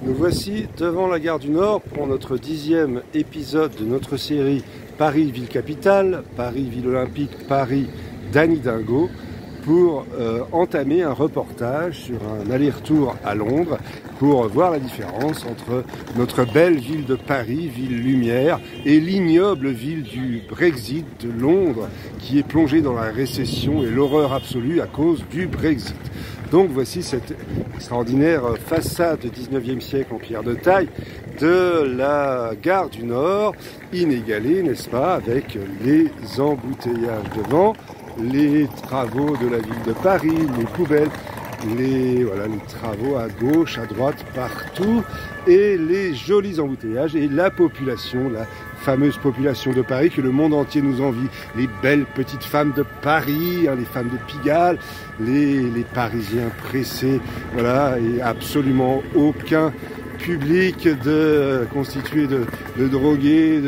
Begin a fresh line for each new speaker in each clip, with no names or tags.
Nous voici devant la gare du Nord pour notre 10e épisode de notre série Paris ville capitale, Paris ville olympique, Paris d'Anne Hidalgo, pour entamer un reportage sur un aller-retour à Londres pour voir la différence entre notre belle ville de Paris, ville lumière, et l'ignoble ville du Brexit de Londres qui est plongée dans la récession et l'horreur absolue à cause du Brexit. Donc voici cette extraordinaire façade du 19e siècle en pierre de taille de la gare du Nord, inégalée, n'est-ce pas, avec les embouteillages devant, les travaux de la ville de Paris, les poubelles, les travaux à gauche, à droite, partout, et les jolis embouteillages et la population, la fameuse population de Paris que le monde entier nous envie, les belles petites femmes de Paris, les femmes de Pigalle, les Parisiens pressés, voilà, et absolument aucun public constitué de drogués,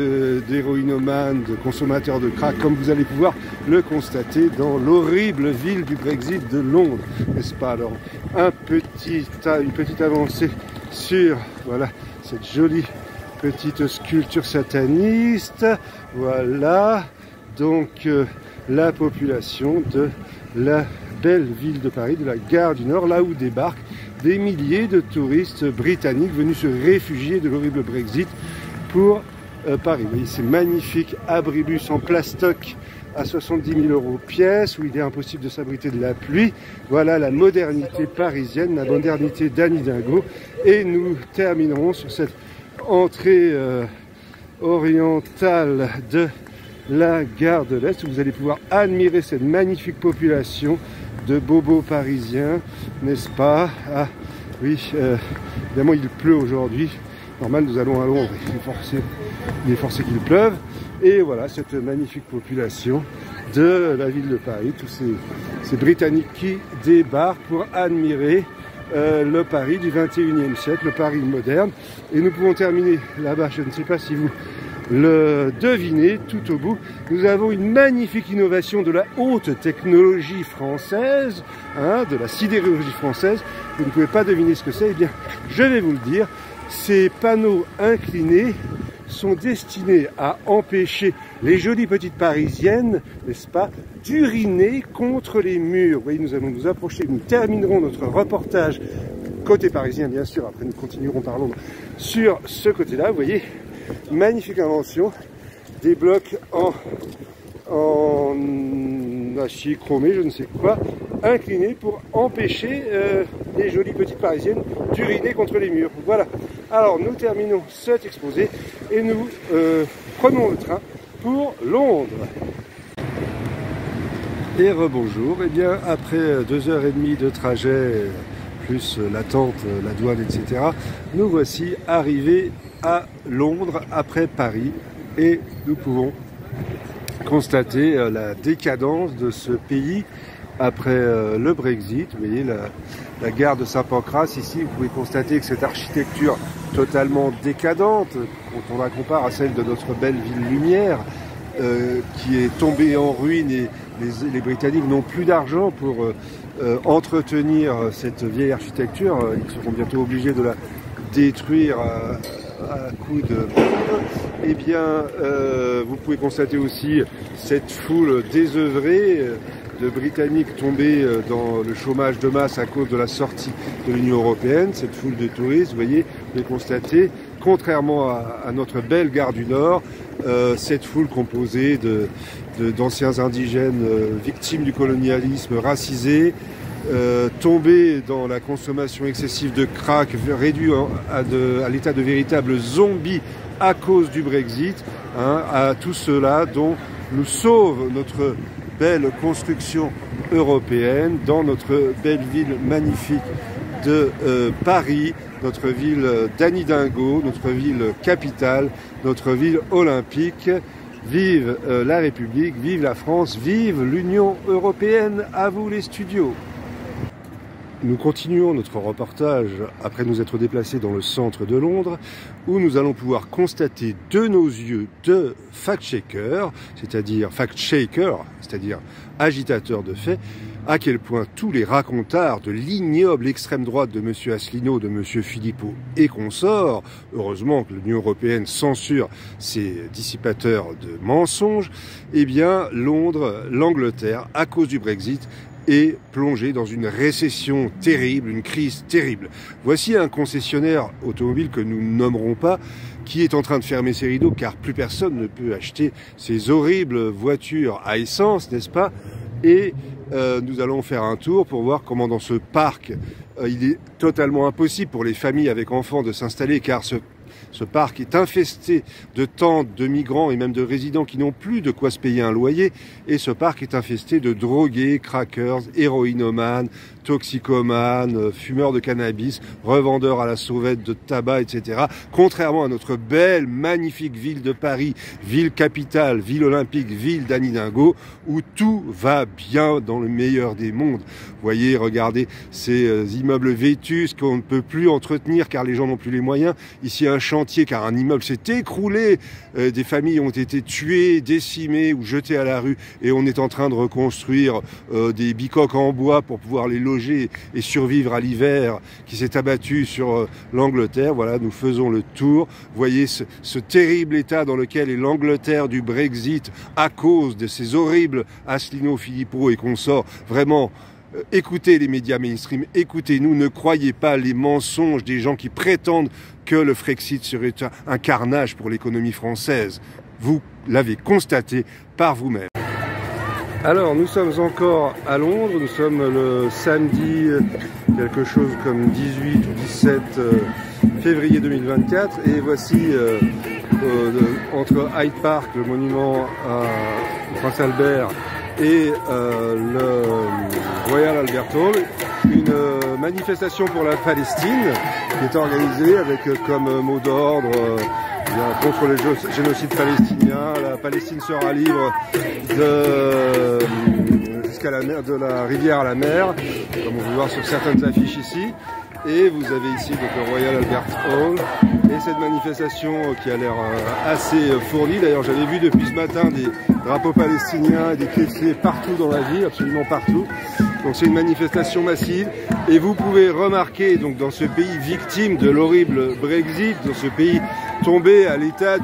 d'héroïnomanes, de consommateurs de crack, comme vous allez pouvoir le constater dans l'horrible ville du Brexit de Londres, n'est-ce pas? Alors, une petite avancée sur cette jolie petite sculpture sataniste, voilà, donc la population de la belle ville de Paris, de la gare du Nord, là où débarquent des milliers de touristes britanniques venus se réfugier de l'horrible Brexit pour Paris. Vous voyez ces magnifiques abribus en plastoc à 70 000 € pièce, où il est impossible de s'abriter de la pluie. Voilà la modernité parisienne, la modernité d'Anne Hidalgo. Et nous terminerons sur cette entrée orientale de la gare de l'Est, où vous allez pouvoir admirer cette magnifique population de bobos parisiens, n'est-ce pas? Ah oui, évidemment il pleut aujourd'hui, normal, nous allons à Londres, il est forcé qu'il pleuve, et voilà cette magnifique population de la ville de Paris, tous ces Britanniques qui débarquent pour admirer le Paris du 21e siècle, le Paris moderne. Et nous pouvons terminer là-bas, je ne sais pas si vous le devinez, tout au bout, nous avons une magnifique innovation de la haute technologie française, de la sidérurgie française. Vous ne pouvez pas deviner ce que c'est, eh bien, je vais vous le dire. Ces panneaux inclinés sont destinés à empêcher les jolies petites parisiennes, n'est-ce pas, d'uriner contre les murs. Vous voyez, nous allons nous approcher, nous terminerons notre reportage côté parisien, bien sûr, après nous continuerons par Londres, sur ce côté-là, vous voyez, magnifique invention, des blocs en acier chromé, je ne sais quoi, inclinés pour empêcher les jolies petites parisiennes d'uriner contre les murs. Voilà. Alors nous terminons cet exposé et nous prenons le train pour Londres. Et rebonjour. Eh bien, après 2h30 de trajet, plus l'attente, la douane, etc., nous voici arrivés à Londres après Paris et nous pouvons constater la décadence de ce pays après le Brexit. Vous voyez la gare de Saint-Pancras ici, vous pouvez constater que cette architecture totalement décadente, quand on la compare à celle de notre belle ville lumière, qui est tombée en ruine, et les Britanniques n'ont plus d'argent pour entretenir cette vieille architecture. Ils seront bientôt obligés de la détruire à coup de... Eh bien, vous pouvez constater aussi cette foule désœuvrée de Britanniques tombés dans le chômage de masse à cause de la sortie de l'Union européenne, cette foule de touristes, vous voyez, vous pouvez constater, contrairement à notre belle gare du Nord, cette foule composée d'anciens indigènes victimes du colonialisme, racisés, tombés dans la consommation excessive de crack, réduits à l'état de véritables zombies à cause du Brexit, à tout cela dont nous sauve notre belle construction européenne dans notre belle ville magnifique de Paris, notre ville d'Anne Hidalgo, notre ville capitale, notre ville olympique. Vive la République, vive la France, vive l'Union européenne. À vous les studios. Nous continuons notre reportage après nous être déplacés dans le centre de Londres, où nous allons pouvoir constater de nos yeux de fact-checker, c'est-à-dire agitateur de faits, à quel point tous les racontards de l'ignoble extrême droite de M. Asselineau, de M. Philippot et consorts, heureusement que l'Union européenne censure ces dissipateurs de mensonges, eh bien Londres, l'Angleterre, à cause du Brexit, est plongé dans une récession terrible, une crise terrible. Voici un concessionnaire automobile que nous ne nommerons pas, qui est en train de fermer ses rideaux car plus personne ne peut acheter ces horribles voitures à essence, n'est-ce pas? Et nous allons faire un tour pour voir comment dans ce parc, il est totalement impossible pour les familles avec enfants de s'installer car ce parc est infesté de tentes, de migrants et même de résidents qui n'ont plus de quoi se payer un loyer. Et ce parc est infesté de drogués, crackers, héroïnomanes, toxicomanes, fumeurs de cannabis, revendeurs à la sauvette de tabac, etc. Contrairement à notre belle, magnifique ville de Paris, ville capitale, ville olympique, ville d'Anne Hidalgo, où tout va bien dans le meilleur des mondes. Vous voyez, regardez ces immeubles vétustes qu'on ne peut plus entretenir car les gens n'ont plus les moyens. Ici, un chantier car un immeuble s'est écroulé. Des familles ont été tuées, décimées ou jetées à la rue. Et on est en train de reconstruire des bicoques en bois pour pouvoir les loger et survivre à l'hiver qui s'est abattu sur l'Angleterre. Voilà, nous faisons le tour. Vous voyez ce terrible état dans lequel est l'Angleterre du Brexit à cause de ces horribles Asselineau, Philippot et consorts. Vraiment, écoutez les médias mainstream, écoutez-nous, ne croyez pas les mensonges des gens qui prétendent que le Frexit serait un carnage pour l'économie française. Vous l'avez constaté par vous-même. Alors, nous sommes encore à Londres, nous sommes le samedi, quelque chose comme 18 ou 17 février 2024, et voici entre Hyde Park, le monument à Prince Albert, et le Royal Albert Hall, une manifestation pour la Palestine qui est organisée avec comme mot d'ordre contre le génocide palestinien. La Palestine sera libre jusqu'à la mer, de la rivière à la mer, comme on peut voir sur certaines affiches ici. Et vous avez ici donc le Royal Albert Hall et cette manifestation qui a l'air assez fournie. D'ailleurs, j'avais vu depuis ce matin des drapeaux palestiniens et des caissiers partout dans la ville, absolument partout. Donc c'est une manifestation massive et vous pouvez remarquer donc dans ce pays victime de l'horrible Brexit, dans ce pays tombé à l'état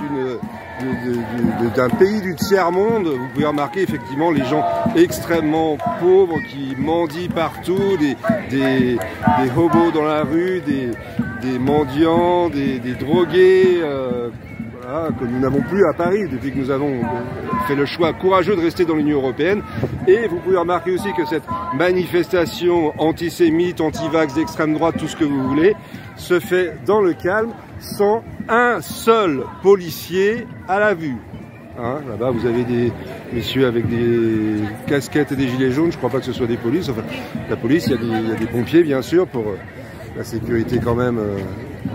d'un pays du tiers-monde, vous pouvez remarquer effectivement les gens extrêmement pauvres qui mendient partout, des hobos dans la rue, des mendiants, des drogués, voilà, que nous n'avons plus à Paris depuis que nous avons fait le choix courageux de rester dans l'Union européenne. Et vous pouvez remarquer aussi que cette manifestation antisémite, anti-vax, d'extrême droite, tout ce que vous voulez, se fait dans le calme, sans un seul policier à la vue. Hein, là-bas, vous avez des messieurs avec des casquettes et des gilets jaunes. Je ne crois pas que ce soit des polices. Enfin, la police, il y a des pompiers, bien sûr, pour la sécurité quand même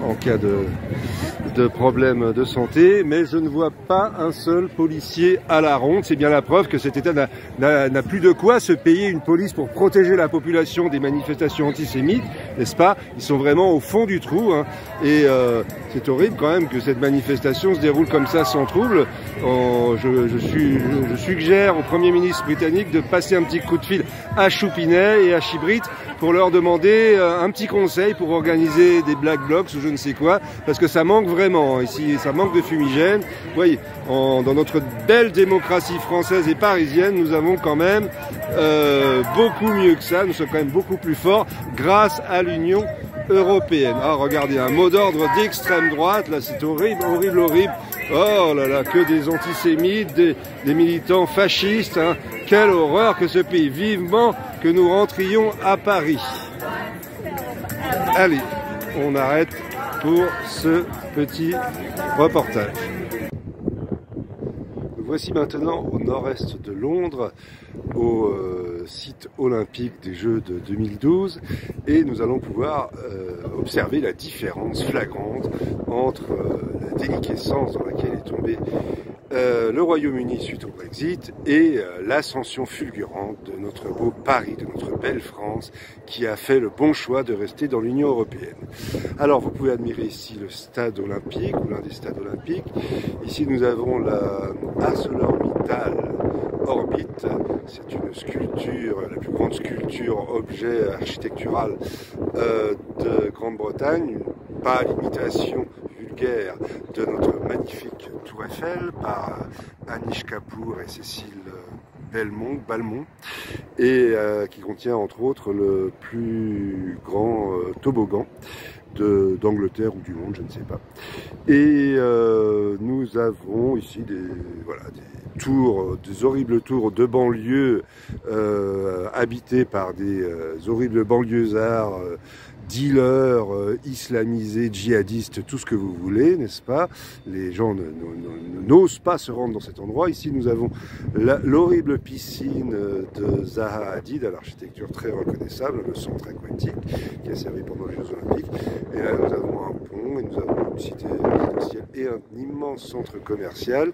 en cas de problème de santé. Mais je ne vois pas un seul policier à la ronde. C'est bien la preuve que cet État n'a plus de quoi se payer une police pour protéger la population des manifestations antisémites, n'est-ce pas? Ils sont vraiment au fond du trou. Hein. Et c'est horrible quand même que cette manifestation se déroule comme ça sans trouble. Je suggère au Premier ministre britannique de passer un petit coup de fil à Choupinet et à Chibrit pour leur demander un petit conseil pour organiser des black blocs ou je ne sais quoi, parce que ça manque vraiment. Ici, ça manque de fumigène. Vous voyez, dans notre belle démocratie française et parisienne, nous avons quand même beaucoup mieux que ça. Nous sommes quand même beaucoup plus forts grâce à l'Union européenne. Ah, regardez, un mot d'ordre d'extrême droite, là, c'est horrible, horrible, horrible. Oh là là, que des antisémites, des militants fascistes. Hein. Quelle horreur que ce pays. Vivement que nous rentrions à Paris. Allez, on arrête pour ce petit reportage. Voici maintenant au nord-est de Londres, au site olympique des Jeux de 2012, et nous allons pouvoir observer la différence flagrante entre la déliquescence dans laquelle est tombée le Royaume-Uni suite au Brexit et l'ascension fulgurante de notre beau Paris, de notre belle France, qui a fait le bon choix de rester dans l'Union européenne. Alors vous pouvez admirer ici le stade olympique, ou l'un des stades olympiques. Ici nous avons la ArcelorMittal Orbit, c'est une sculpture, la plus grande sculpture objet architectural de Grande-Bretagne, pas l'imitation vulgaire de notre magnifique Tour Eiffel par Anish Kapoor et Cécile Balmont, et qui contient entre autres le plus grand toboggan d'Angleterre ou du monde, je ne sais pas. Et nous avons ici des tours, des horribles tours de banlieue habitées par des horribles banlieusards, dealers, islamisés, djihadistes, tout ce que vous voulez, n'est-ce pas? Les gens n'osent pas se rendre dans cet endroit. Ici, nous avons l'horrible piscine de Zaha Hadid, à l'architecture très reconnaissable, le centre aquatique, qui a servi pendant les Jeux Olympiques. Et là, nous avons un pont, et nous avons une cité résidentielle et un immense centre commercial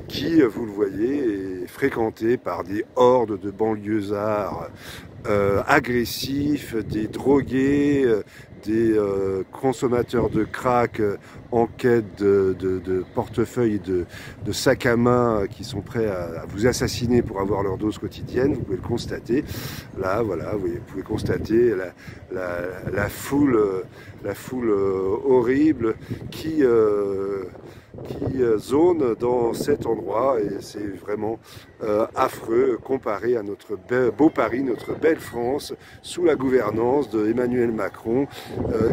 qui, vous le voyez, est fréquenté par des hordes de banlieusards agressifs, des drogués, des consommateurs de crack en quête de portefeuilles, de sacs à main qui sont prêts à vous assassiner pour avoir leur dose quotidienne. Vous pouvez le constater. Là, voilà, vous pouvez constater la foule horrible qui zone dans cet endroit, et c'est vraiment affreux comparé à notre beau Paris, notre belle France, sous la gouvernance de Emmanuel Macron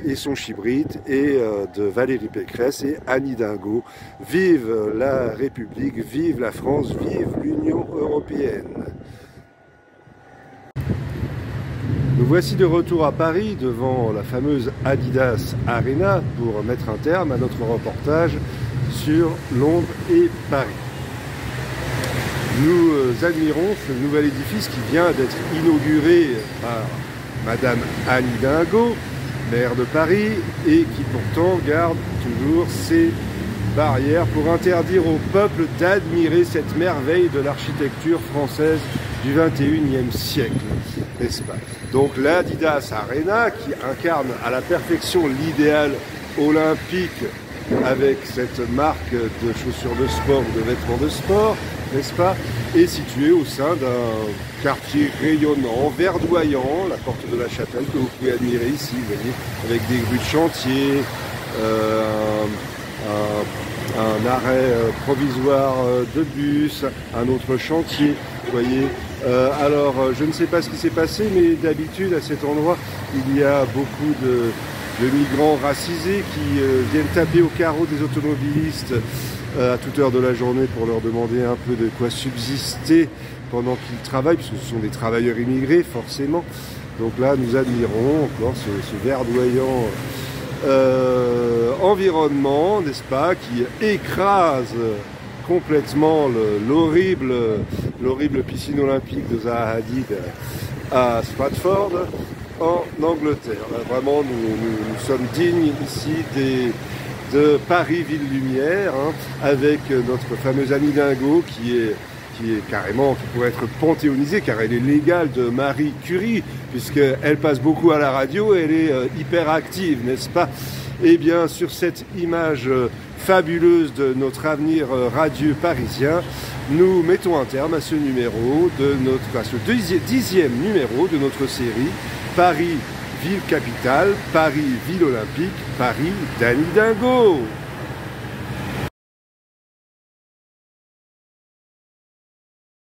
et son chibrite, et de Valérie Pécresse et Anne Hidalgo. Vive la République, vive la France, vive l'Union européenne. Nous voici de retour à Paris, devant la fameuse Adidas Arena, pour mettre un terme à notre reportage sur Londres et Paris. Nous admirons ce nouvel édifice qui vient d'être inauguré par Madame Anne Hidalgo, maire de Paris, et qui pourtant garde toujours ses barrières pour interdire au peuple d'admirer cette merveille de l'architecture française du 21e siècle, n'est-ce pas? Donc l'Adidas Arena, qui incarne à la perfection l'idéal olympique avec cette marque de chaussures de sport ou de vêtements de sport, n'est-ce pas, est située au sein d'un quartier rayonnant, verdoyant, la porte de la Chapelle, que vous pouvez admirer ici, vous voyez, avec des grues de chantier, un arrêt provisoire de bus, un autre chantier, vous voyez. Alors, je ne sais pas ce qui s'est passé, mais d'habitude, à cet endroit, il y a beaucoup de migrants racisés qui viennent taper au carreau des automobilistes à toute heure de la journée pour leur demander un peu de quoi subsister pendant qu'ils travaillent, puisque ce sont des travailleurs immigrés, forcément. Donc là, nous admirons encore ce verdoyant environnement, n'est-ce pas, qui écrase complètement l'horrible piscine olympique de Zaha Hadid à Stratford, en Angleterre. Là, vraiment, nous sommes dignes ici de Paris Ville Lumière, hein, avec notre fameuse Anne Hidalgo qui est carrément, qui pourrait être panthéonisée, car elle est l'égale de Marie Curie, puisqu'elle passe beaucoup à la radio et elle est hyper active, n'est-ce pas? Et bien, sur cette image fabuleuse de notre avenir radieux parisien, nous mettons un terme à ce numéro à ce 10e numéro de notre série Paris, ville capitale, Paris, ville olympique, Paris d'Anne Hidalgo.